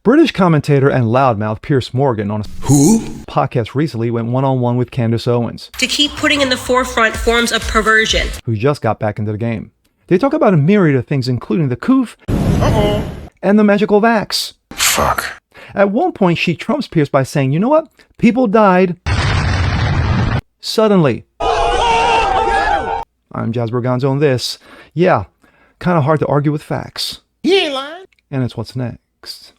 British commentator and loudmouth Piers Morgan on a podcast recently went one-on-one with Candace Owens, to keep putting in the forefront forms of perversion, who just got back into the game. They talk about a myriad of things, including the coof and the magical vax. Fuck. At one point, she trumps Piers by saying, you know what? People died suddenly. I'm Jazz Berganzo on this. Yeah, kind of hard to argue with facts. He ain't lying. And it's what's next.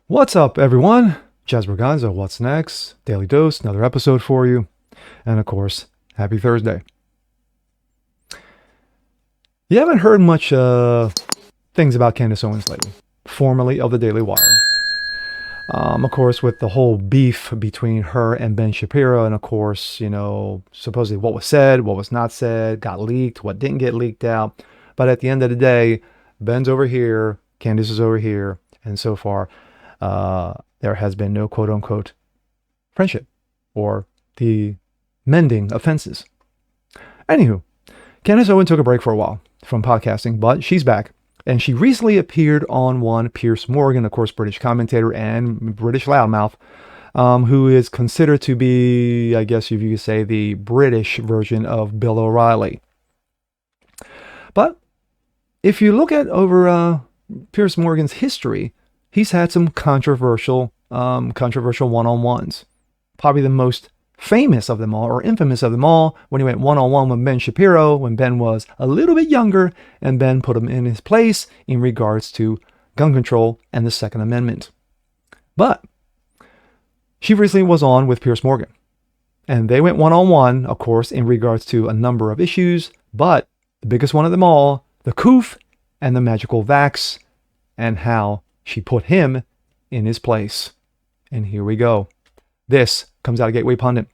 What's up, everyone? Jazz Berganzo, what's next? Daily Dose, another episode for you. And of course, happy Thursday. You haven't heard much things about Candace Owens lately, formerly of the Daily Wire. Of course, with the whole beef between her and Ben Shapiro, and of course, you know, supposedly what was said, what was not said, got leaked, what didn't get leaked out. But at the end of the day, Ben's over here, Candace is over here, and so far, there has been no quote-unquote friendship or the mending of fences. Anywho, Candace Owens took a break for a while from podcasting, but she's back. And she recently appeared on one Piers Morgan, of course, British commentator and British loudmouth, who is considered to be, I guess if you could say, the British version of Bill O'Reilly. But if you look at over Piers Morgan's history, he's had some controversial one-on-ones. Probably the most famous of them all, or infamous of them all, when he went one-on-one with Ben Shapiro, when Ben was a little bit younger, and Ben put him in his place in regards to gun control and the Second Amendment. But she recently was on with Piers Morgan, and they went one-on-one, of course, in regards to a number of issues, but the biggest one of them all, the coof and the magical vax, and how she put him in his place. And here we go. This comes out of Gateway Pundit.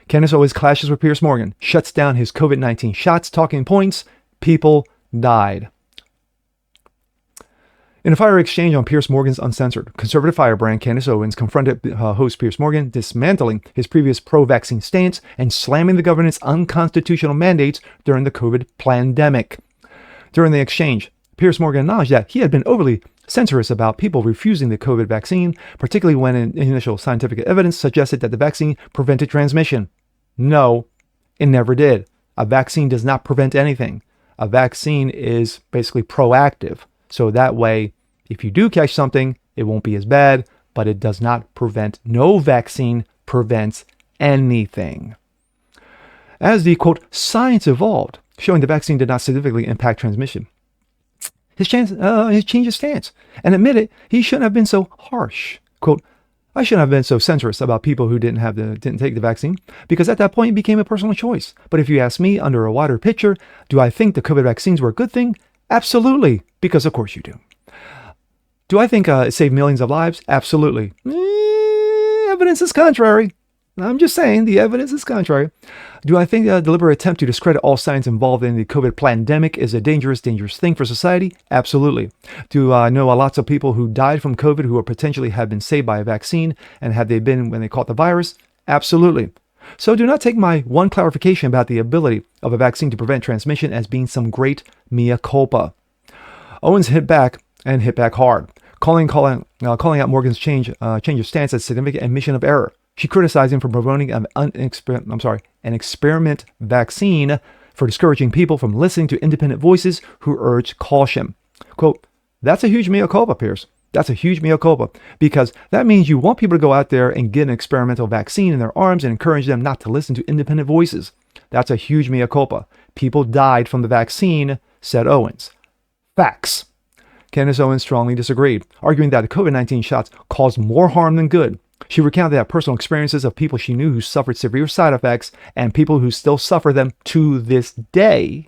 Candace always clashes with Piers Morgan, shuts down his COVID-19 shots, talking points. People died. In a fire exchange on Piers Morgan's Uncensored, conservative firebrand Candace Owens confronted host Piers Morgan, dismantling his previous pro-vaccine stance and slamming the government's unconstitutional mandates during the COVID plandemic. During the exchange, Piers Morgan acknowledged that he had been overly censorious about people refusing the COVID vaccine, particularly when initial scientific evidence suggested that the vaccine prevented transmission. No, it never did. A vaccine does not prevent anything. A vaccine is basically proactive. So that way, if you do catch something, it won't be as bad, but it does not prevent. No vaccine prevents anything. As the, quote, science evolved, showing the vaccine did not significantly impact transmission, he changed his stance and admitted he shouldn't have been so harsh. Quote, I shouldn't have been so censorious about people who didn't take the vaccine, because at that point it became a personal choice. But if you ask me, under a wider picture, do I think the COVID vaccines were a good thing? Absolutely, because of course you do. Do I think it saved millions of lives? Absolutely. Evidence is contrary. I'm just saying, the evidence is contrary. Do I think a deliberate attempt to discredit all science involved in the COVID plandemic is a dangerous thing for society? Absolutely. Do I know lots of people who died from COVID who would potentially have been saved by a vaccine, and had they been when they caught the virus? Absolutely. So do not take my one clarification about the ability of a vaccine to prevent transmission as being some great mea culpa. Owens hit back, and hit back hard, calling out Morgan's change of stance as significant admission of error. She criticized him for promoting an experiment vaccine, for discouraging people from listening to independent voices who urged caution. Quote, that's a huge mea culpa, Piers. That's a huge mea culpa, because that means you want people to go out there and get an experimental vaccine in their arms and encourage them not to listen to independent voices. That's a huge mea culpa. People died from the vaccine, said Owens. Facts. Candace Owens strongly disagreed, arguing that the COVID-19 shots caused more harm than good. She recounted that personal experiences of people she knew who suffered severe side effects, and people who still suffer them to this day,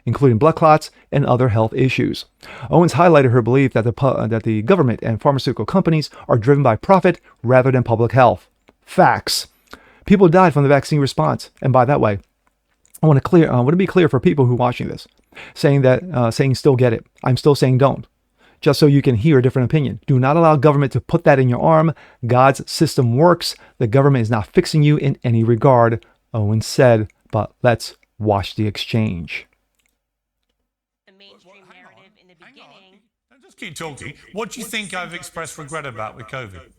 including blood clots and other health issues. Owens highlighted her belief that the government and pharmaceutical companies are driven by profit rather than public health. Facts. People died from the vaccine response, and by that way, I want to be clear for people who are watching this, saying still get it. I'm still saying don't, just so you can hear a different opinion. Do not allow government to put that in your arm. God's system works. The government is not fixing you in any regard. Owens said, but let's watch the exchange. The mainstream narrative in the beginning. Don't just keep talking. What do you think I've expressed regret about with COVID?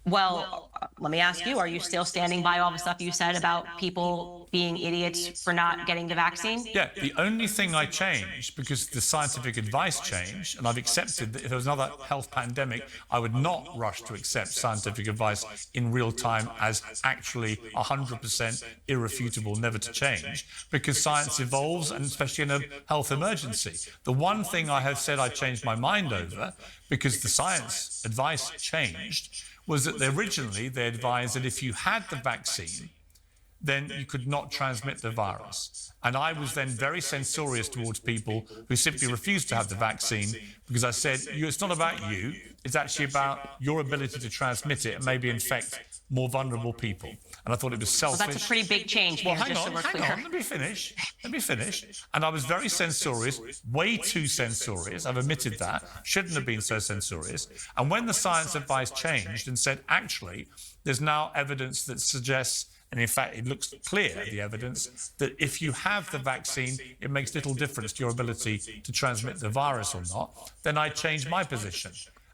Well, let me ask you, are you still standing by all the stuff you said about people being idiots for not getting the vaccine? Yeah, the only thing I changed, because the scientific advice changed, and I've accepted that if there was another health pandemic, I would not rush to accept scientific advice in real time as actually 100% irrefutable, never to change, because science evolves, and especially in a health emergency. The one thing I have said I changed my mind over, because the science advice changed, was that originally they advised that if you had the vaccine, then you could not transmit the virus. And I was then very censorious towards people who simply refused to have the vaccine, because I said, it's not about you, it's actually about your ability to transmit it and maybe infect more vulnerable people. And I thought it was selfish. Well, that's a pretty big change. Well, hang on, let me finish. And I was very censorious, way too censorious. I've admitted that. Shouldn't have been so censorious. And when the science advice changed and said, actually, there's now evidence that suggests, and in fact, it looks clear, the evidence, that if you have the vaccine, it makes little difference to your ability to transmit the virus or not, then I changed my position.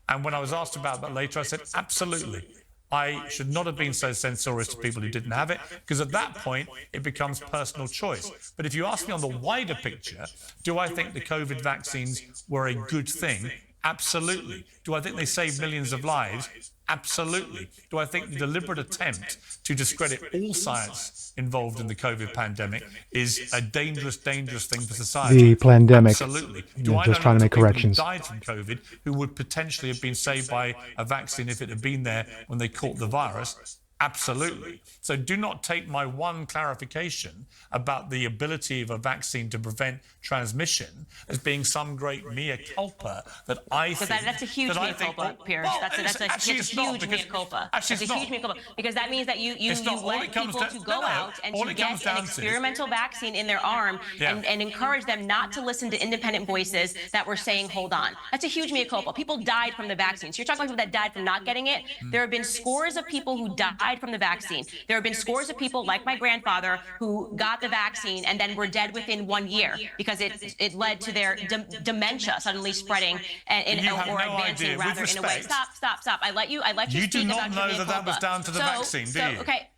And when I was asked about that later, I said, absolutely. I should not have been so censorious to people who didn't have it, because at that point, it becomes personal choice. But if you ask me on the wider picture, do I think the COVID vaccines were a good thing? Absolutely. Do I think they saved millions of lives? Absolutely. Do I think the deliberate attempt to discredit all science involved in the COVID pandemic is a dangerous, dangerous thing for society? The Plandemic. Absolutely. Do I just know trying to make people corrections. who died from COVID who would potentially have been saved by a vaccine if it had been there when they caught the virus? Absolutely. So do not take my one clarification about the ability of a vaccine to prevent transmission as being some great mea culpa that I think... That's a huge mea culpa, Piers. That's a huge mea culpa. That's a huge mea culpa. Because that means that you let people to go out and to get an experimental vaccine in their arm and encourage them not to listen to independent voices that were saying, hold on. That's a huge mea culpa. People died from the vaccine. So you're talking about people that died from not getting it. There have been scores of people who died from the vaccine. There have been scores of people like my grandfather who got the vaccine and then were dead within 1 year because it led to their dementia suddenly spreading or advancing rather in a way. Stop. I let you You do speak not about know your that that was down to the vaccine, do you? Okay.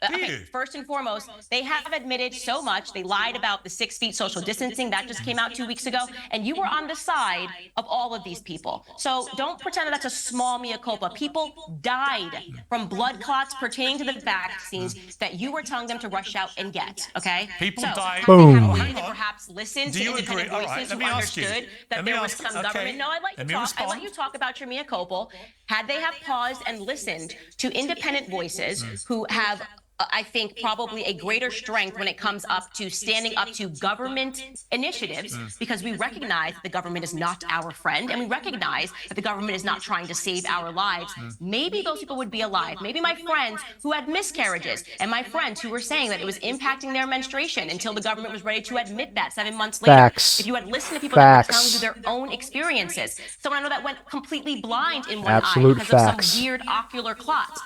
First and foremost, they have admitted so much. They lied about the 6 feet social distancing. That just came out 2 weeks ago. And you were on the side of all of these people. So don't pretend that that's a small mea culpa. People died from blood clots pertaining to the vaccines that you were telling them to rush out and get, okay? People died. Boom. Have they perhaps listened to independent voices who understood that there was some government? No, I let you talk about your mea culpa. Had they have paused and listened to independent voices who have I think probably a greater strength when it comes up to standing up to government initiatives, because we recognize that the government is not our friend, and we recognize that the government is not trying to save our lives. Maybe those people would be alive. Maybe my friends who had miscarriages and my friends who were saying that it was impacting their menstruation until the government was ready to admit that 7 months later. Facts. If you had listened to people that were telling you their own experiences. Someone I know that went completely blind in one Absolute eye because facts. of some weird ocular clots.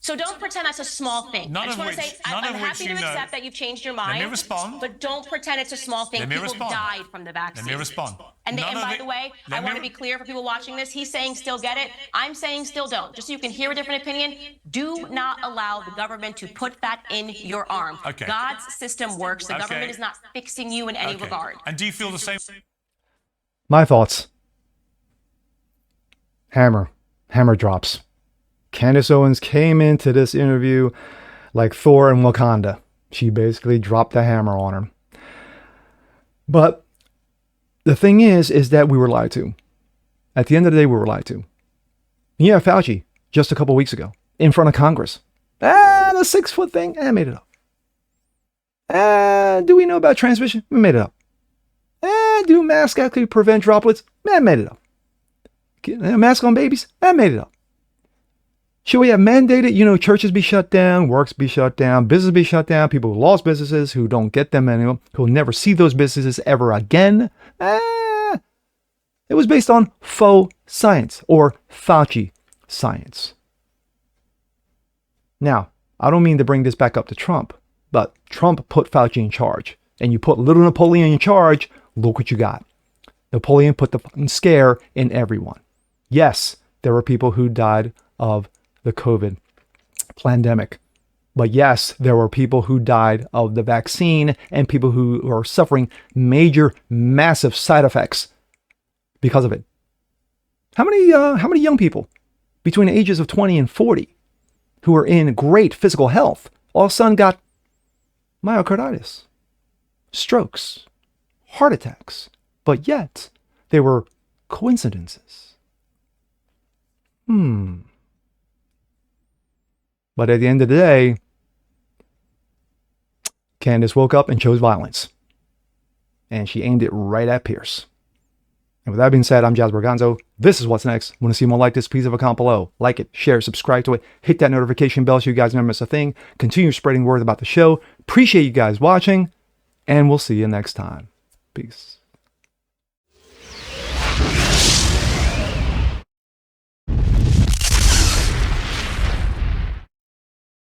So don't pretend that's a small thing. I just want to say, I'm happy to accept that you've changed your mind. Let me respond. But don't pretend it's a small thing. People died from the vaccine. Let me respond. And by the way, I want to be clear for people watching this. He's saying still get it. I'm saying still don't. Just so you can hear a different opinion, do not allow the government to put that in your arm. Okay. God's system works. The government is not fixing you in any regard. And do you feel the same? My thoughts. Hammer drops. Candace Owens came into this interview like Thor in Wakanda. She basically dropped the hammer on her. But the thing is that we were lied to. At the end of the day, we were lied to. Yeah, Fauci, just a couple weeks ago, in front of Congress. The 6 foot thing, made it up. Do we know about transmission? We made it up. Do masks actually prevent droplets? Made it up. Mask on babies? Made it up. Should we have mandated, churches be shut down, works be shut down, businesses be shut down, people who lost businesses, who don't get them anymore, who will never see those businesses ever again? It was based on faux science, or Fauci science. Now, I don't mean to bring this back up to Trump, but Trump put Fauci in charge. And you put little Napoleon in charge, look what you got. Napoleon put the fucking scare in everyone. Yes, there were people who died of the COVID plandemic. But yes, there were people who died of the vaccine and people who are suffering major, massive side effects because of it. How many young people between the ages of 20 and 40 who are in great physical health all of a sudden got myocarditis, strokes, heart attacks, but yet they were coincidences? But at the end of the day, Candace woke up and chose violence. And she aimed it right at Piers. And with that being said, I'm Jazz Berganzo. This is What's Next. Want to see more like this? Please leave a comment below. Like it, share, subscribe to it. Hit that notification bell so you guys never miss a thing. Continue spreading word about the show. Appreciate you guys watching. And we'll see you next time. Peace.